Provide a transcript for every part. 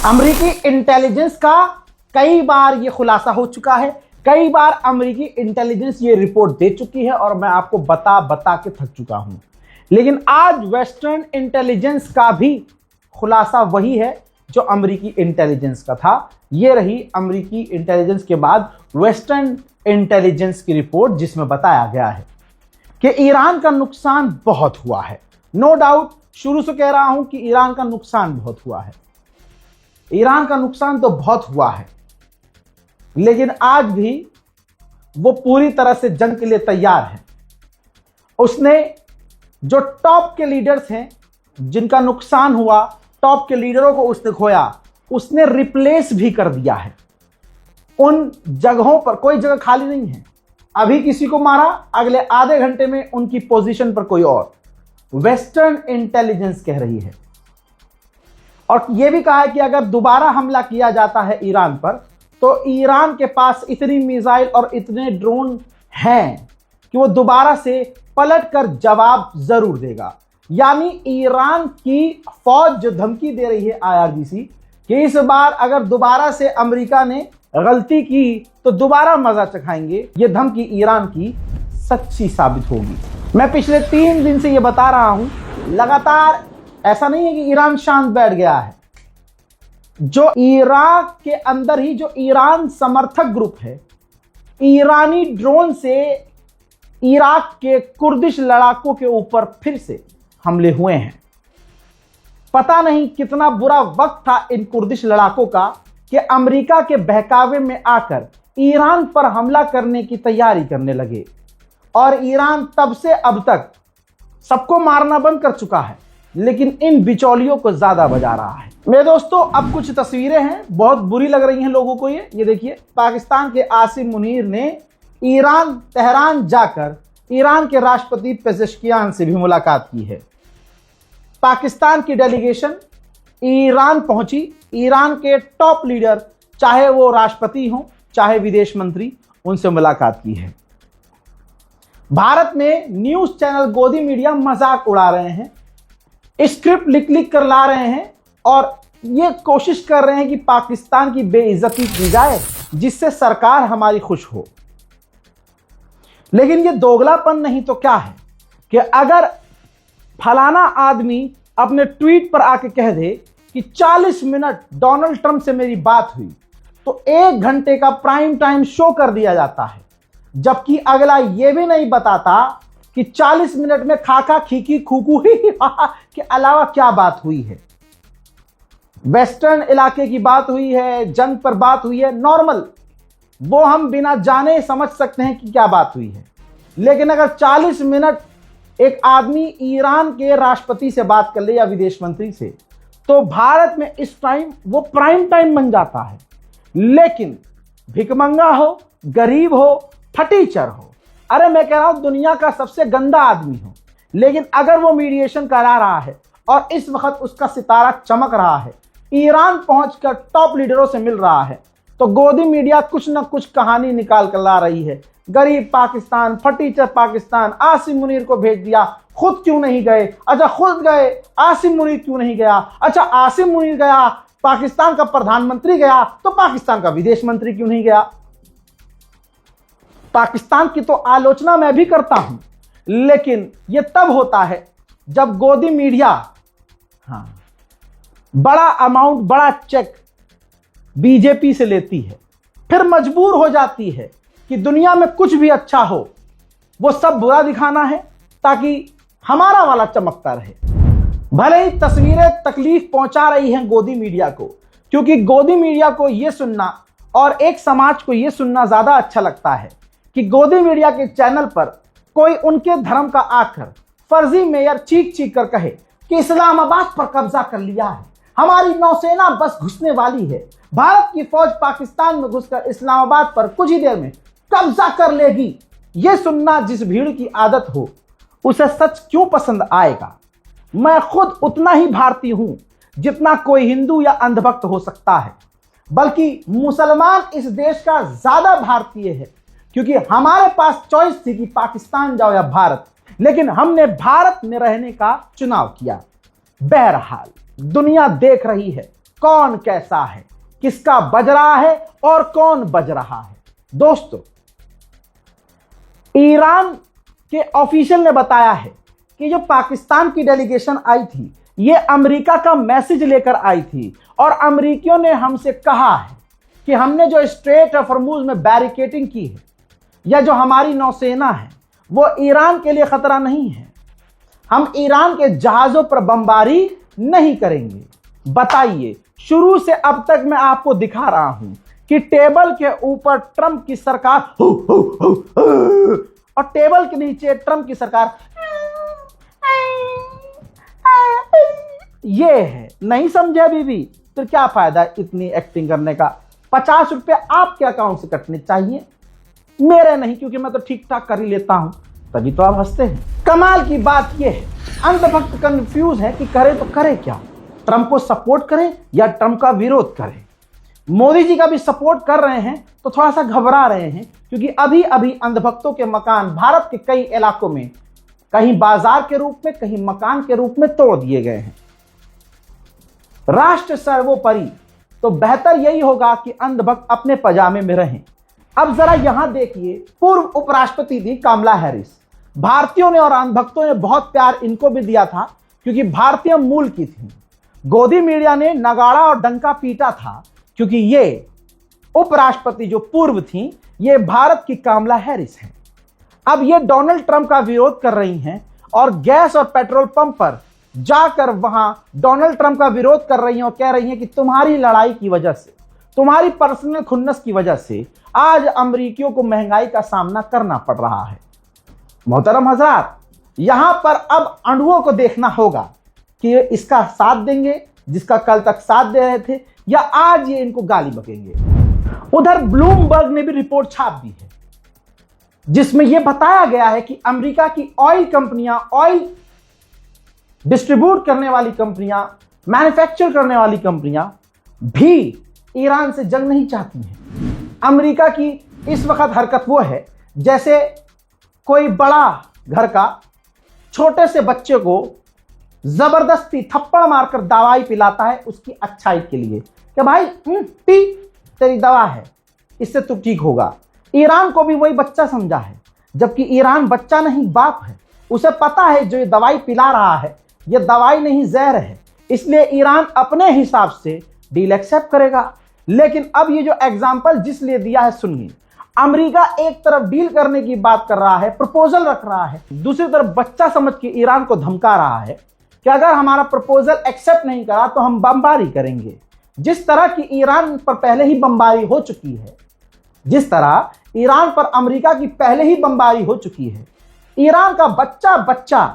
अमेरिकी इंटेलिजेंस का कई बार यह खुलासा हो चुका है, कई बार अमेरिकी इंटेलिजेंस ये रिपोर्ट दे चुकी है और मैं आपको बता बता के थक चुका हूं। लेकिन आज वेस्टर्न इंटेलिजेंस का भी खुलासा वही है जो अमेरिकी इंटेलिजेंस का था। ये रही अमेरिकी इंटेलिजेंस के बाद वेस्टर्न इंटेलिजेंस की रिपोर्ट, जिसमें बताया गया है कि ईरान का नुकसान बहुत हुआ है। नो डाउट, शुरू से कह रहा हूं कि ईरान का नुकसान बहुत हुआ है। ईरान का नुकसान तो बहुत हुआ है, लेकिन आज भी वो पूरी तरह से जंग के लिए तैयार है। उसने जो टॉप के लीडर्स हैं जिनका नुकसान हुआ, टॉप के लीडरों को उसने खोया, उसने रिप्लेस भी कर दिया है। उन जगहों पर कोई जगह खाली नहीं है। अभी किसी को मारा, अगले आधे घंटे में उनकी पोजीशन पर कोई और। वेस्टर्न इंटेलिजेंस कह रही है और यह भी कहा है कि अगर दोबारा हमला किया जाता है ईरान पर, तो ईरान के पास इतनी मिसाइल और इतने ड्रोन हैं कि वो दोबारा से पलट कर जवाब जरूर देगा। यानी ईरान की फौज जो धमकी दे रही है IRGC कि इस बार अगर दोबारा से अमेरिका ने गलती की तो दोबारा मजा चखाएंगे, ये धमकी ईरान की सच्ची साबित होगी। मैं पिछले 3 दिन से ये बता रहा हूं लगातार। ऐसा नहीं है कि ईरान शांत बैठ गया है। जो इराक के अंदर ही जो ईरान समर्थक ग्रुप है, ईरानी ड्रोन से इराक के कुर्दिश लड़ाकों के ऊपर फिर से हमले हुए हैं। पता नहीं कितना बुरा वक्त था इन कुर्दिश लड़ाकों का कि अमेरिका के बहकावे में आकर ईरान पर हमला करने की तैयारी करने लगे, और ईरान तब से अब तक सबको मारना बंद कर चुका है, लेकिन इन बिचौलियों को ज्यादा बजा रहा है। मेरे दोस्तों, अब कुछ तस्वीरें हैं, बहुत बुरी लग रही हैं लोगों को। ये देखिए, पाकिस्तान के आसिम मुनीर ने तेहरान जाकर ईरान के राष्ट्रपति पेजेश्कियान से भी मुलाकात की है। पाकिस्तान की डेलीगेशन ईरान पहुंची। ईरान के टॉप लीडर, चाहे वो राष्ट्रपति हो चाहे विदेश मंत्री, उनसे मुलाकात की है। भारत में न्यूज चैनल गोदी मीडिया मजाक उड़ा रहे हैं, स्क्रिप्ट लिख कर ला रहे हैं और ये कोशिश कर रहे हैं कि पाकिस्तान की बेइज्जती की जाए जिससे सरकार हमारी खुश हो। लेकिन ये दोगलापन नहीं तो क्या है कि अगर फलाना आदमी अपने ट्वीट पर आके कह दे कि 40 मिनट डोनाल्ड ट्रंप से मेरी बात हुई, तो 1 घंटे का प्राइम टाइम शो कर दिया जाता है, जबकि अगला ये भी नहीं बताता कि 40 मिनट में खाका खीकी खूकू ही के अलावा क्या बात हुई है। वेस्टर्न इलाके की बात हुई है, जंग पर बात हुई है, नॉर्मल, वो हम बिना जाने समझ सकते हैं कि क्या बात हुई है। लेकिन अगर 40 मिनट एक आदमी ईरान के राष्ट्रपति से बात कर ले या विदेश मंत्री से, तो भारत में इस टाइम वो प्राइम टाइम बन जाता है। लेकिन भिखमंगा हो, गरीब हो, फटीचर हो, अरे मैं कह रहा हूं दुनिया का सबसे गंदा आदमी हो, लेकिन अगर वो मीडिएशन करा रहा है और इस वक्त उसका सितारा चमक रहा है, ईरान पहुंचकर टॉप लीडरों से मिल रहा है, तो गोदी मीडिया कुछ ना कुछ कहानी निकाल कर ला रही है। गरीब पाकिस्तान, फटीचर पाकिस्तान, आसिम मुनीर को भेज दिया, खुद क्यों नहीं गए? अच्छा खुद गए, आसिम मुनीर क्यों नहीं गया? अच्छा आसिम मुनीर गया, पाकिस्तान का प्रधानमंत्री गया, तो पाकिस्तान का विदेश मंत्री क्यों नहीं गया? पाकिस्तान की तो आलोचना मैं भी करता हूं, लेकिन यह तब होता है जब गोदी मीडिया बड़ा अमाउंट, बड़ा चेक बीजेपी से लेती है, फिर मजबूर हो जाती है कि दुनिया में कुछ भी अच्छा हो वो सब बुरा दिखाना है ताकि हमारा वाला चमकता रहे। भले ही तस्वीरें तकलीफ पहुंचा रही हैं गोदी मीडिया को, क्योंकि गोदी मीडिया को यह सुनना और एक समाज को यह सुनना ज्यादा अच्छा लगता है कि गोदी मीडिया के चैनल पर कोई उनके धर्म का आकर फर्जी मेयर चीख चीख कर कहे कि इस्लामाबाद पर कब्जा कर लिया है, हमारी नौसेना बस घुसने वाली है, भारत की फौज पाकिस्तान में घुसकर इस्लामाबाद पर कुछ ही देर में कब्जा कर लेगी। यह सुनना जिस भीड़ की आदत हो, उसे सच क्यों पसंद आएगा? मैं खुद उतना ही भारतीय हूं जितना कोई हिंदू या अंधभक्त हो सकता है, बल्कि मुसलमान इस देश का ज्यादा भारतीय है, क्योंकि हमारे पास चॉइस थी कि पाकिस्तान जाओ या भारत, लेकिन हमने भारत में रहने का चुनाव किया। बहरहाल दुनिया देख रही है कौन कैसा है, किसका बज रहा है और कौन बज रहा है। दोस्तों, ईरान के ऑफिशियल ने बताया है कि जो पाकिस्तान की डेलीगेशन आई थी, ये अमेरिका का मैसेज लेकर आई थी और अमेरिकियों ने हमसे कहा है कि हमने जो स्ट्रेट ऑफ हॉर्मुज में बैरिकेडिंग की है या जो हमारी नौसेना है वो ईरान के लिए खतरा नहीं है। हम ईरान के जहाजों पर बमबारी नहीं करेंगे। बताइए, शुरू से अब तक मैं आपको दिखा रहा हूं कि टेबल के ऊपर ट्रंप की सरकार और टेबल के नीचे ट्रंप की सरकार ये है। नहीं समझे अभी भी? तो क्या फायदा इतनी एक्टिंग करने का? 50 रुपये आपके अकाउंट से कटने चाहिए, मेरे नहीं, क्योंकि मैं तो ठीक ठाक कर ही लेता हूं, तभी तो आप हंसते हैं। कमाल की बात यह है, अंधभक्त कंफ्यूज है कि करे तो करे क्या, ट्रंप को सपोर्ट करें या ट्रंप का विरोध करें। मोदी जी का भी सपोर्ट कर रहे हैं तो थोड़ा सा घबरा रहे हैं, क्योंकि अभी अभी अंधभक्तों के मकान भारत के कई इलाकों में कहीं बाजार के रूप में, कहीं मकान के रूप में तोड़ दिए गए हैं। राष्ट्र सर्वोपरि, तो बेहतर यही होगा कि अंधभक्त अपने पजामे में रहें। अब जरा यहां देखिए, पूर्व उपराष्ट्रपति थी कमला हैरिस। भारतीयों ने और अंधभक्तों ने बहुत प्यार इनको भी दिया था, क्योंकि भारतीय मूल की थी। गोदी मीडिया ने नगाड़ा और डंका पीटा था, क्योंकि ये उपराष्ट्रपति जो पूर्व थी, ये भारत की कमला हैरिस है। अब ये डोनाल्ड ट्रंप का विरोध कर रही हैं और गैस और पेट्रोल पंप पर जाकर वहां डोनाल्ड ट्रंप का विरोध कर रही हैं और कह रही हैं कि तुम्हारी लड़ाई की वजह से, तुम्हारी पर्सनल खुन्नस की वजह से आज अमेरिकियों को महंगाई का सामना करना पड़ रहा है। मोहतरम हजरात, यहां पर अब अंडुओं को देखना होगा कि ये इसका साथ देंगे जिसका कल तक साथ दे रहे थे, या आज ये इनको गाली बकेंगे। उधर ब्लूमबर्ग ने भी रिपोर्ट छाप दी है, जिसमें यह बताया गया है कि अमेरिका की ऑयल कंपनियां, ऑयल डिस्ट्रीब्यूट करने वाली कंपनियां, मैन्युफैक्चर करने वाली कंपनियां भी ईरान से जंग नहीं चाहती हैं। अमेरिका की इस वक्त हरकत वो है जैसे कोई बड़ा घर का छोटे से बच्चे को जबरदस्ती थप्पड़ मारकर दवाई पिलाता है उसकी अच्छाई के लिए, कि भाई पी, तेरी दवा है, इससे तू ठीक होगा। ईरान को भी वही बच्चा समझा है, जबकि ईरान बच्चा नहीं बाप है। उसे पता है जो ये दवाई पिला रहा है ये दवाई नहीं जहर है, इसलिए ईरान अपने हिसाब से डील एक्सेप्ट करेगा। लेकिन अब ये जो एग्जाम्पल जिस लिए दिया है सुनिए, अमेरिका एक तरफ डील करने की बात कर रहा है, प्रपोजल रख रहा है, दूसरी तरफ बच्चा समझ के ईरान को धमका रहा है कि अगर हमारा प्रपोजल एक्सेप्ट नहीं करा तो हम बमबारी करेंगे। जिस तरह की ईरान पर पहले ही बमबारी हो चुकी है, जिस तरह ईरान पर अमेरिका की पहले ही बमबारी हो चुकी है, ईरान का बच्चा बच्चा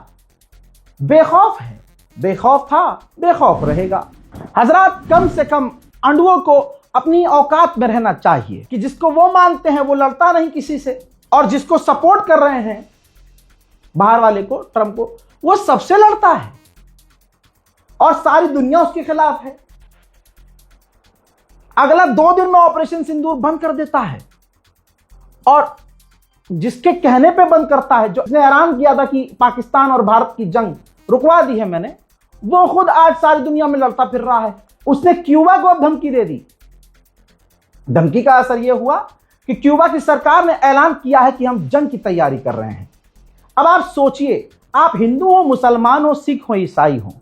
बेखौफ है, बेखौफ था, बेखौफ रहेगा। हजरात, कम से कम अंडुओं को अपनी औकात में रहना चाहिए कि जिसको वो मानते हैं वो लड़ता नहीं किसी से, और जिसको सपोर्ट कर रहे हैं बाहर वाले को, ट्रंप को, वो सबसे लड़ता है और सारी दुनिया उसके खिलाफ है। अगला 2 दिन में ऑपरेशन सिंदूर बंद कर देता है, और जिसके कहने पे बंद करता है, जो उसने ऐलान किया था कि पाकिस्तान और भारत की जंग रुकवा दी है मैंने, वो खुद आज सारी दुनिया में लड़ता फिर रहा है। उसने क्यूबा को अब धमकी दे दी। धमकी का असर यह हुआ कि क्यूबा की सरकार ने ऐलान किया है कि हम जंग की तैयारी कर रहे हैं। अब आप सोचिए, आप हिंदू हो, मुसलमान हो, सिख हो, ईसाई हो,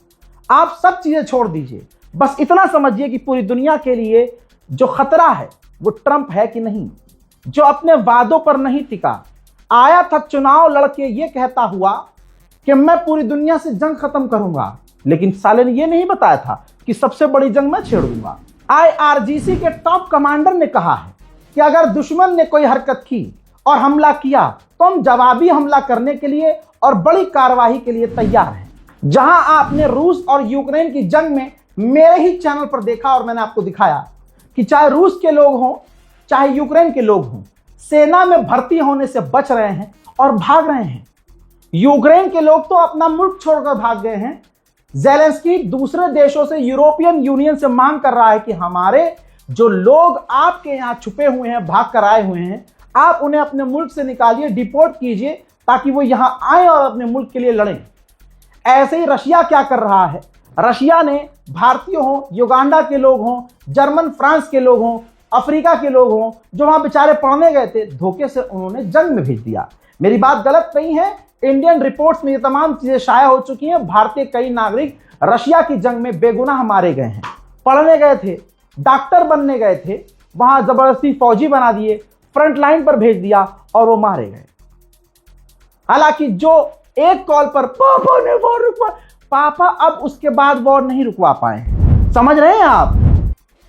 आप सब चीजें छोड़ दीजिए, बस इतना समझिए कि पूरी दुनिया के लिए जो खतरा है वो ट्रंप है कि नहीं, जो अपने वादों पर नहीं टिका। आया था चुनाव लड़के ये कहता हुआ कि मैं पूरी दुनिया से जंग खत्म करूंगा, लेकिन साले ने ये नहीं बताया था कि सबसे बड़ी जंग मैं छेड़ दूंगा। IRGC के टॉप कमांडर ने कहा है कि अगर दुश्मन ने कोई हरकत की और हमला किया तो हम जवाबी हमला करने के लिए और बड़ी कार्रवाई के लिए तैयार हैं। जहां आपने रूस और यूक्रेन की जंग में मेरे ही चैनल पर देखा और मैंने आपको दिखाया कि चाहे रूस के लोग हों चाहे यूक्रेन के लोग हों, सेना में भर्ती होने से बच रहे हैं और भाग रहे हैं। यूक्रेन के लोग तो अपना मुल्क छोड़कर भाग गए हैं। ज़ेलेंस्की दूसरे देशों से, यूरोपियन यूनियन से मांग कर रहा है कि हमारे जो लोग आपके यहाँ छुपे हुए हैं, भाग कर आए हुए हैं, आप उन्हें अपने मुल्क से निकालिए, डिपोर्ट कीजिए, ताकि वो यहाँ आए और अपने मुल्क के लिए लड़ें। ऐसे ही रशिया क्या कर रहा है? रशिया ने भारतीय हों, युगांडा के लोग हों, जर्मन फ्रांस के लोग हों, अफ्रीका के लोग हों, जो वहां बेचारे पढ़ने गए थे, धोखे से उन्होंने जंग में भेज दिया। मेरी बात गलत नहीं है, इंडियन रिपोर्ट्स में ये तमाम चीजें शाया हो चुकी हैं। भारतीय कई नागरिक रशिया की जंग में बेगुनाह मारे गए हैं। पढ़ने गए थे, डॉक्टर बनने गए थे, वहां जबरदस्ती फौजी बना दिए, फ्रंट लाइन पर भेज दिया और वो मारे गए। हालांकि जो एक कॉल पर पापा ने वॉर रुकवा, पापा अब उसके बाद वॉर नहीं रुकवा पाए। समझ रहे हैं आप?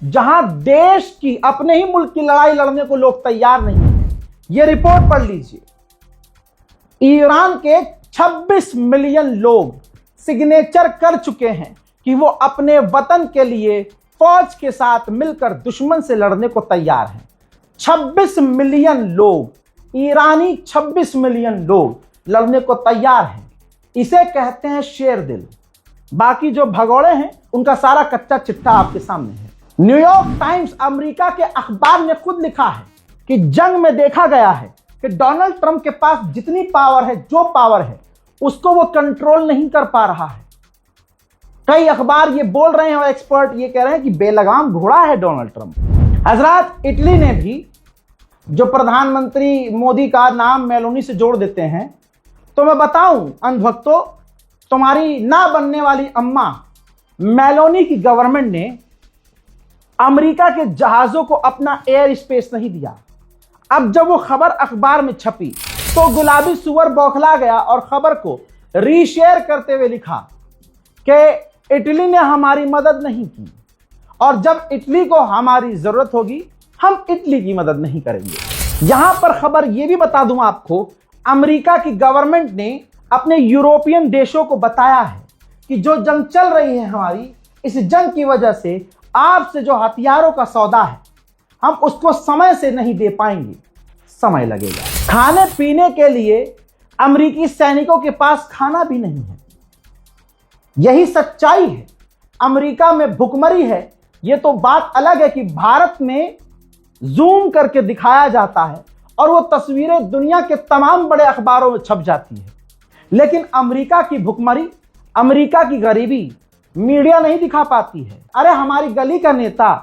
जहां देश की, अपने ही मुल्क की लड़ाई लड़ने को लोग तैयार नहीं है। यह रिपोर्ट पढ़ लीजिए। ईरान के 26 मिलियन लोग सिग्नेचर कर चुके हैं कि वो अपने वतन के लिए फौज के साथ मिलकर दुश्मन से लड़ने को तैयार हैं। 26 मिलियन लोग, ईरानी 26 मिलियन लोग लड़ने को तैयार हैं। इसे कहते हैं शेर दिल। बाकी जो भगोड़े हैं उनका सारा कच्चा चिट्ठा आपके सामने है। न्यूयॉर्क टाइम्स, अमेरिका के अखबार ने खुद लिखा है कि जंग में देखा गया है कि डोनाल्ड ट्रंप के पास जितनी पावर है, जो पावर है, उसको वो कंट्रोल नहीं कर पा रहा है। कई अखबार ये बोल रहे हैं और एक्सपर्ट ये कह रहे हैं कि बेलगाम घोड़ा है डोनाल्ड ट्रंप। हजरात, इटली ने भी, जो प्रधानमंत्री मोदी का नाम मेलोनी से जोड़ देते हैं, तो मैं बताऊं अंधभक्तों, तुम्हारी ना बनने वाली अम्मा मेलोनी की गवर्नमेंट ने अमेरिका के जहाजों को अपना एयर स्पेस नहीं दिया। अब जब वो खबर अखबार में छपी तो गुलाबी सुअर बौखला गया और खबर को रीशेयर करते हुए लिखा कि इटली ने हमारी मदद नहीं की और जब इटली को हमारी जरूरत होगी हम इटली की मदद नहीं करेंगे। यहां पर खबर यह भी बता दूं आपको, अमेरिका की गवर्नमेंट ने अपने यूरोपियन देशों को बताया है कि जो जंग चल रही है हमारी, इस जंग की वजह से आपसे जो हथियारों का सौदा है हम उसको समय से नहीं दे पाएंगे, समय लगेगा। खाने पीने के लिए अमेरिकी सैनिकों के पास खाना भी नहीं है। यही सच्चाई है। अमेरिका में भुखमरी है। यह तो बात अलग है कि भारत में जूम करके दिखाया जाता है और वो तस्वीरें दुनिया के तमाम बड़े अखबारों में छप जाती है, लेकिन अमेरिका की भुखमरी, अमेरिका की गरीबी मीडिया नहीं दिखा पाती है। अरे हमारी गली का नेता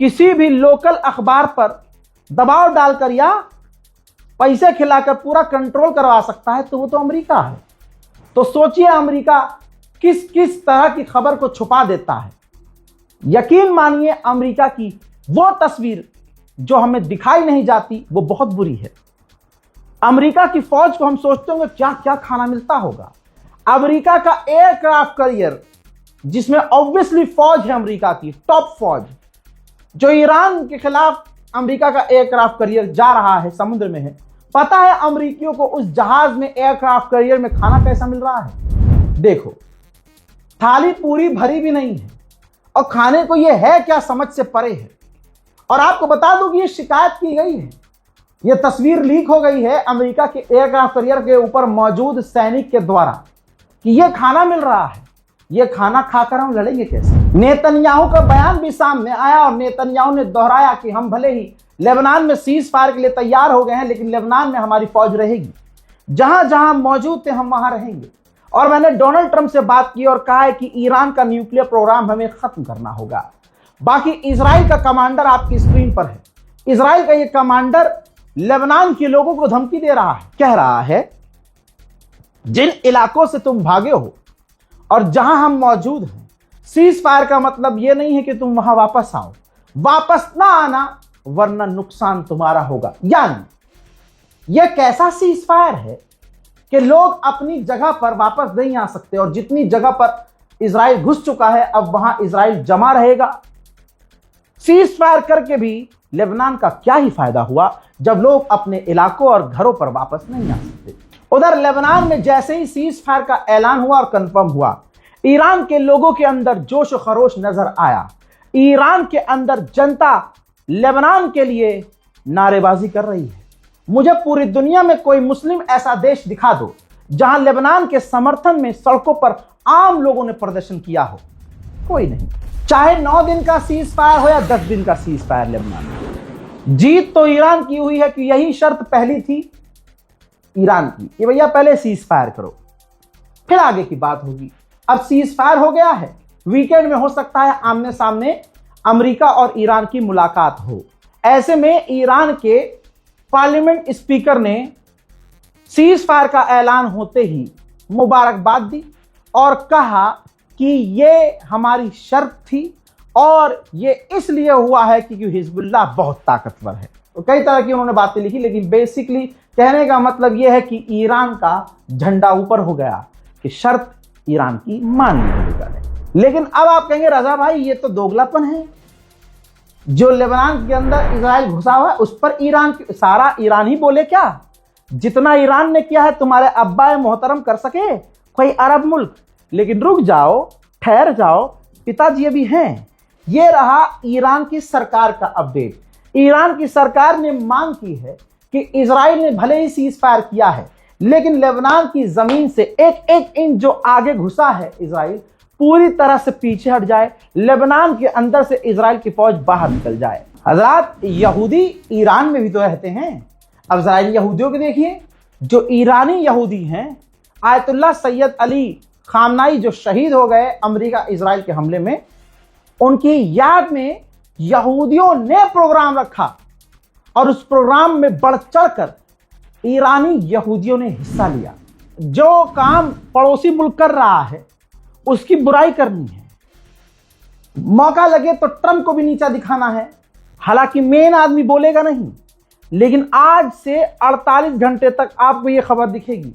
किसी भी लोकल अखबार पर दबाव डालकर या पैसे खिलाकर पूरा कंट्रोल करवा सकता है, तो वो तो अमेरिका है। तो सोचिए अमेरिका किस किस तरह की खबर को छुपा देता है। यकीन मानिए अमेरिका की वो तस्वीर जो हमें दिखाई नहीं जाती वो बहुत बुरी है। अमेरिका की फौज को हम सोचते होंगे क्या क्या खाना मिलता होगा। अमेरिका का एयरक्राफ्ट कैरियर, जिसमें ऑब्वियसली फौज है अमेरिका की टॉप फौज, जो ईरान के खिलाफ अमेरिका का एयरक्राफ्ट कैरियर जा रहा है, समुद्र में है। पता है अमेरिकियों को उस जहाज में, एयरक्राफ्ट कैरियर में खाना कैसा मिल रहा है? देखो, थाली पूरी भरी भी नहीं है और खाने को यह है क्या समझ से परे है। और आपको बता दूं कि यह शिकायत की गई है, यह तस्वीर लीक हो गई है अमेरिका के एयरक्राफ्ट कैरियर के ऊपर मौजूद सैनिक के द्वारा कि यह खाना मिल रहा है। यह खाना खाकर हम लड़ेंगे कैसे? नेतन्याहू का बयान भी सामने आया और नेतन्याहू ने दोहराया कि हम भले ही लेबनान में सीज फायर के लिए तैयार हो गए हैं, लेकिन लेबनान में हमारी फौज रहेगी। जहां जहां मौजूद थे हम वहां रहेंगे। और मैंने डोनाल्ड ट्रंप से बात की और कहा है कि ईरान का न्यूक्लियर प्रोग्राम हमें खत्म करना होगा। बाकी इजराइल का कमांडर आपकी स्क्रीन पर है। इजराइल का यह कमांडर लेबनान के लोगों को धमकी दे रहा है, कह रहा है जिन इलाकों से तुम भागे हो और जहां हम मौजूद हैं, सीज फायर का मतलब यह नहीं है कि तुम वहां वापस आओ, वापस ना आना वरना नुकसान तुम्हारा होगा। यानी यह कैसा सीज फायर है कि लोग अपनी जगह पर वापस नहीं आ सकते और जितनी जगह पर इजराइल घुस चुका है अब वहां इजराइल जमा रहेगा। सीज फायर करके भी लेबनान का क्या ही फायदा हुआ जब लोग अपने इलाकों और घरों पर वापस नहीं आ सकते। उधर लेबनान में जैसे ही सीज फायर का ऐलान हुआ और कंफर्म हुआ, ईरान के लोगों के अंदर जोश और खरोश नजर आया। ईरान के अंदर जनता लेबनान के लिए नारेबाजी कर रही है। मुझे पूरी दुनिया में कोई मुस्लिम ऐसा देश दिखा दो जहां लेबनान के समर्थन में सड़कों पर आम लोगों ने प्रदर्शन किया हो, कोई नहीं। चाहे 9 दिन का सीज फायर हो या 10 दिन का सीज फायर, लेबनान में जीत तो ईरान की हुई है कि यही शर्त पहली थी ईरान की कि भैया पहले सीज फायर करो, फिर आगे की बात होगी। अब सीज फायर हो गया है, वीकेंड में हो सकता है आमने सामने अमेरिका और ईरान की मुलाकात हो। ऐसे में ईरान के पार्लियामेंट स्पीकर ने सीज फायर का ऐलान होते ही मुबारकबाद दी और कहा कि ये हमारी शर्त थी और ये इसलिए हुआ है क्योंकि हिजबुल्लाह बहुत ताकतवर है। तो कई तरह की उन्होंने बातें लिखी, लेकिन बेसिकली कहने का मतलब यह है कि ईरान का झंडा ऊपर हो गया कि शर्त ईरान की मान ली गई। लेकिन अब आप कहेंगे रजा भाई ये तो दोगलापन है, जो लेबनान के अंदर इजराइल घुसा हुआ है उस पर सारा ईरान ही बोले क्या? जितना ईरान ने किया है तुम्हारे अब्बा मोहतरम कर सके कोई अरब मुल्क? लेकिन रुक जाओ, ठहर जाओ, पिताजी अभी हैं। ये रहा ईरान की सरकार का अपडेट। ईरान की सरकार ने मांग की है कि इजराइल ने भले ही सीज फायर किया है, लेकिन लेबनान की जमीन से एक एक इंच जो आगे घुसा है इजराइल पूरी तरह से पीछे हट जाए, लेबनान के अंदर से इजराइल की फौज बाहर निकल जाए। हजरात, यहूदी ईरान में भी तो रहते हैं। अब जरा यहूदियों को देखिए, जो ईरानी यहूदी हैं, आयतुल्लाह सैयद अली खामनाई जो शहीद हो गए अमेरिका इजराइल के हमले में, उनकी याद में यहूदियों ने प्रोग्राम रखा और उस प्रोग्राम में बढ़ चढ़कर ईरानी यहूदियों ने हिस्सा लिया। जो काम पड़ोसी मुल्क कर रहा है उसकी बुराई करनी है, मौका लगे तो ट्रंप को भी नीचा दिखाना है। हालांकि मेन आदमी बोलेगा नहीं, लेकिन आज से 48 घंटे तक आपको यह खबर दिखेगी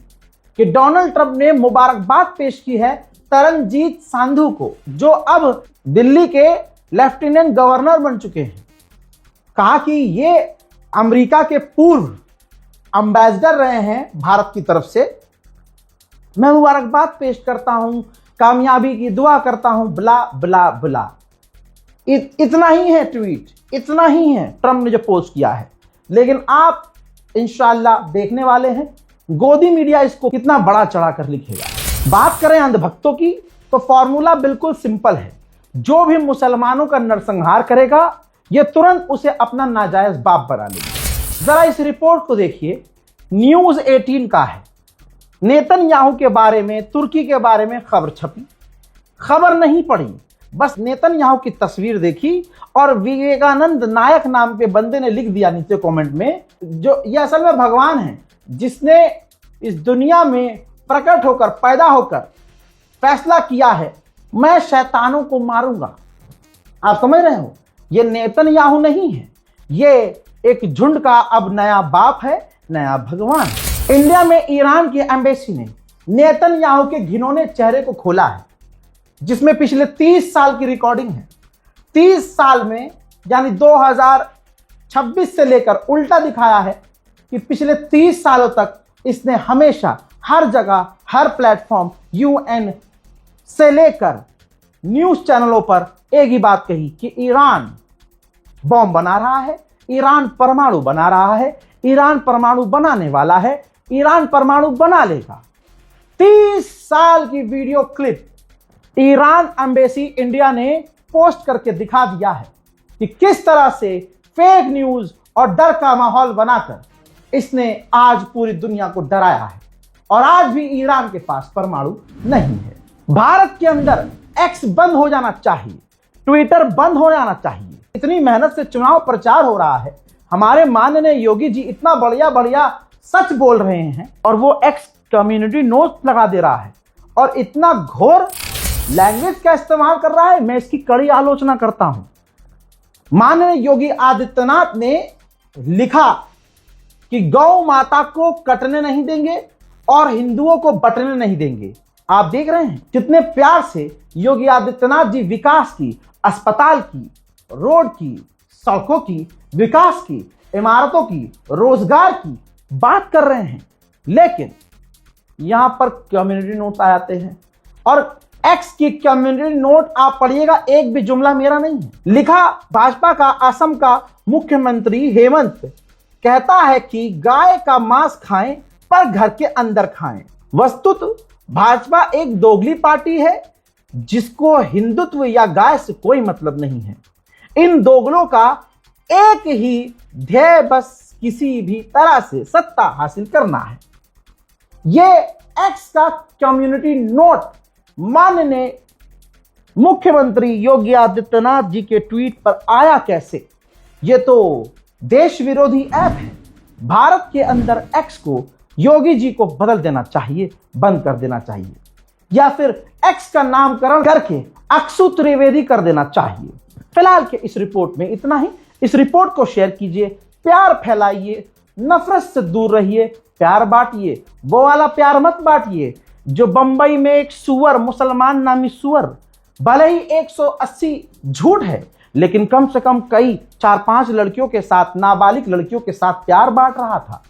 कि डोनाल्ड ट्रंप ने मुबारकबाद पेश की है तरनजीत सांधू को, जो अब दिल्ली के लेफ्टिनेंट गवर्नर बन चुके हैं। कहा कि ये अमेरिका के पूर्व एम्बेसडर रहे हैं भारत की तरफ से। मैं मुबारकबाद पेश करता हूं, कामयाबी की दुआ करता हूं, ब्ला ब्ला ब्ला। इतना ही है ट्वीट, इतना ही है ट्रंप ने जो पोस्ट किया है। लेकिन आप इंशाल्लाह देखने वाले हैं गोदी मीडिया इसको कितना बड़ा चढ़ा कर लिखेगा। बात करें अंधभक्तों की तो फॉर्मूला बिल्कुल सिंपल है। जो भी मुसलमानों का नरसंहार करेगा यह तुरंत उसे अपना नाजायज बाप बना लेगा। जरा इस रिपोर्ट को देखिए, न्यूज 18 का है। नेतन्याहू के बारे में, तुर्की के बारे में खबर छपी। खबर नहीं पढ़ी, बस नेतन्याहू की तस्वीर देखी और विवेकानंद नायक नाम के बंदे ने लिख दिया नीचे कमेंट में, जो ये असल में भगवान है जिसने इस दुनिया में प्रकट होकर, पैदा होकर फैसला किया है मैं शैतानों को मारूंगा। आप समझ रहे हो, ये नेतन्याहू नहीं है, ये एक झुंड का अब नया बाप है, नया भगवान। इंडिया में ईरान की एम्बेसी ने नेतन्याहू के घिनौने चेहरे को खोला है, जिसमें पिछले 30 साल की रिकॉर्डिंग है। 30 साल में यानी 2026 से लेकर उल्टा दिखाया है कि पिछले 30 सालों तक इसने हमेशा हर जगह, हर प्लेटफॉर्म, यूएन से लेकर न्यूज चैनलों पर एक ही बात कही कि ईरान बॉम्ब बना रहा है, ईरान परमाणु बना रहा है, ईरान परमाणु बनाने वाला है, ईरान परमाणु बना लेगा। 30 साल की video clip Iran embassy India ने पोस्ट करके दिखा दिया है कि किस तरह से फेक न्यूज और डर का माहौल बनाकर इसने आज पूरी दुनिया को डराया है। और आज भी ईरान के पास परमाणु नहीं है। भारत के अंदर एक्स बंद हो जाना चाहिए, ट्विटर बंद हो जाना चाहिए। इतनी मेहनत से चुनाव प्रचार हो रहा है, हमारे माननीय योगी जी इतना बढ़िया बढ़िया सच बोल रहे हैं और वो एक्स कम्युनिटी नोट लगा दे रहा है और इतना घोर लैंग्वेज का इस्तेमाल कर रहा है। मैं इसकी कड़ी आलोचना करता हूं। माननीय योगी आदित्यनाथ ने लिखा कि गौ माता को कटने नहीं देंगे और हिंदुओं को बटने नहीं देंगे। आप देख रहे हैं कितने प्यार से योगी आदित्यनाथ जी विकास की, अस्पताल की, रोड की, सड़कों की, विकास की, इमारतों की, रोजगार की बात कर रहे हैं। लेकिन यहां पर कम्युनिटी नोट आ जाते हैं और एक्स की कम्युनिटी नोट आप पढ़िएगा, एक भी जुमला मेरा नहीं है। लिखा भाजपा का असम का मुख्यमंत्री हेमंत कहता है कि गाय का मांस खाएं पर घर के अंदर खाएं। वस्तुतः भाजपा एक दोगली पार्टी है जिसको हिंदुत्व या गाय से कोई मतलब नहीं है। इन दोगलों का एक ही ध्येय, बस किसी भी तरह से सत्ता हासिल करना है। ये एक्स का कम्युनिटी नोट माननीय मुख्यमंत्री योगी आदित्यनाथ जी के ट्वीट पर आया कैसे? ये तो देश विरोधी ऐप है। भारत के अंदर एक्स को योगी जी को बदल देना चाहिए, बंद कर देना चाहिए, या फिर एक्स का नामकरण करके अक्सु त्रिवेदी कर देना चाहिए। फिलहाल के इस रिपोर्ट में इतना ही। इस रिपोर्ट को शेयर कीजिए, प्यार फैलाइए, नफरत से दूर रहिए, प्यार बांटिए। वो वाला प्यार मत बांटिए जो बंबई में एक सुअर, मुसलमान नामी सुअर, भले ही 180 झूठ है, लेकिन कम से कम कई 4-5 लड़कियों के साथ, नाबालिग लड़कियों के साथ प्यार बांट रहा था।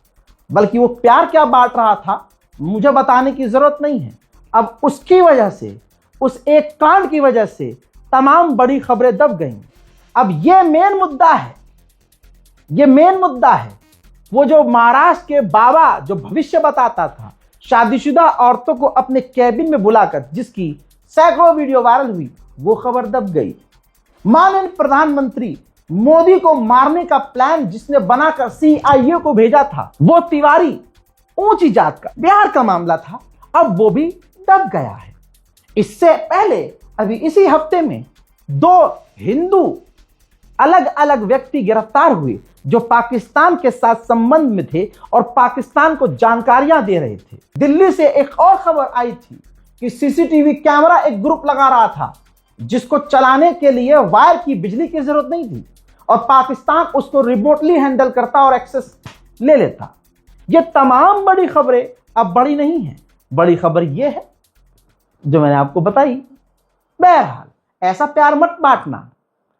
बल्कि वो प्यार क्या बांट रहा था मुझे बताने की जरूरत नहीं है। अब उसकी वजह से, उस एक कांड की वजह से तमाम बड़ी खबरें दब गईं। अब ये मेन मुद्दा है, ये मेन मुद्दा है। वो जो महाराष्ट्र के बाबा जो भविष्य बताता था, शादीशुदा औरतों को अपने कैबिन में बुलाकर, जिसकी सैकड़ों वीडियो वायरल हुई, वो खबर दब गई। माननीय प्रधानमंत्री मोदी को मारने का प्लान जिसने बनाकर CIA को भेजा था, वो तिवारी ऊंची जात का, बिहार का मामला था, अब वो भी दब गया है। इससे पहले अभी इसी हफ्ते में 2 हिंदू अलग अलग व्यक्ति गिरफ्तार हुए जो पाकिस्तान के साथ संबंध में थे और पाकिस्तान को जानकारियां दे रहे थे। दिल्ली से एक और खबर आई थी कि CCTV कैमरा एक ग्रुप लगा रहा था जिसको चलाने के लिए वायर की, बिजली की जरूरत नहीं थी, और पाकिस्तान उसको रिमोटली हैंडल करता और एक्सेस ले लेता। ये तमाम बड़ी खबरें अब बड़ी नहीं है। बड़ी खबर ये है जो मैंने आपको बताई। बहरहाल, ऐसा प्यार मत बांटना,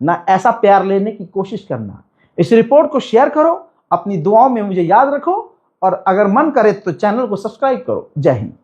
ना ऐसा प्यार लेने की कोशिश करना। इस रिपोर्ट को शेयर करो, अपनी दुआओं में मुझे याद रखो, और अगर मन करे तो चैनल को सब्सक्राइब करो। जय हिंद।